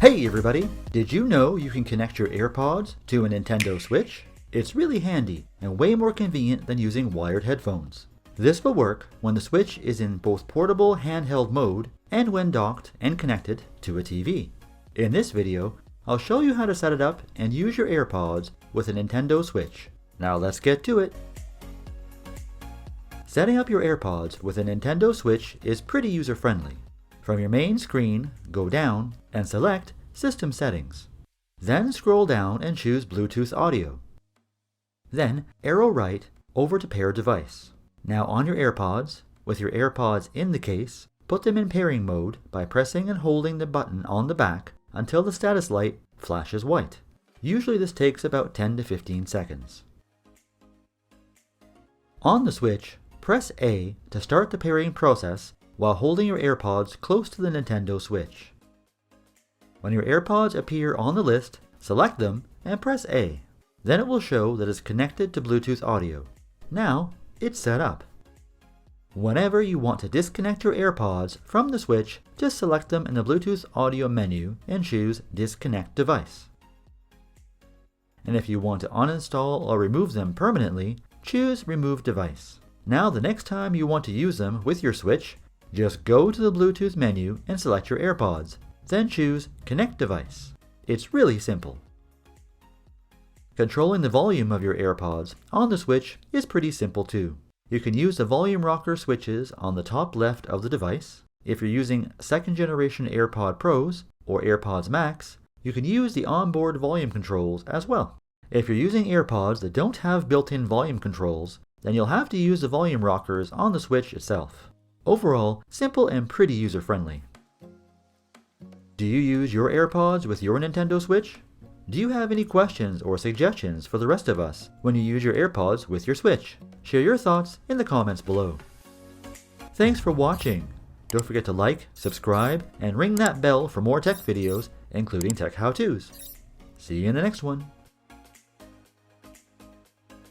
Hey everybody! Did you know you can connect your AirPods to a Nintendo Switch? It's really handy and way more convenient than using wired headphones. This will work when the Switch is in both portable handheld mode and when docked and connected to a TV. In this video, I'll show you how to set it up and use your AirPods with a Nintendo Switch. Now let's get to it! Setting up your AirPods with a Nintendo Switch is pretty user-friendly. From your main screen, go down and select System Settings. Then scroll down and choose Bluetooth Audio. Then arrow right over to Pair Device. Now on your AirPods, with your AirPods in the case, put them in pairing mode by pressing and holding the button on the back until the status light flashes white. Usually this takes about 10 to 15 seconds. On the Switch, press A to start the pairing process while holding your AirPods close to the Nintendo Switch. When your AirPods appear on the list, select them and press A. Then it will show that it's connected to Bluetooth audio. Now, it's set up. Whenever you want to disconnect your AirPods from the Switch, just select them in the Bluetooth audio menu and choose Disconnect Device. And if you want to uninstall or remove them permanently, choose Remove Device. Now the next time you want to use them with your Switch, just go to the Bluetooth menu and select your AirPods, then choose Connect Device. It's really simple. Controlling the volume of your AirPods on the Switch is pretty simple too. You can use the volume rocker switches on the top left of the device. If you're using second generation AirPod Pros or AirPods Max, you can use the onboard volume controls as well. If you're using AirPods that don't have built-in volume controls, then you'll have to use the volume rockers on the Switch itself. Overall, simple and pretty user-friendly. Do you use your AirPods with your Nintendo Switch? Do you have any questions or suggestions for the rest of us when you use your AirPods with your Switch? Share your thoughts in the comments below. Thanks for watching. Don't forget to like, subscribe, and ring that bell for more tech videos, including tech how-tos. See you in the next one.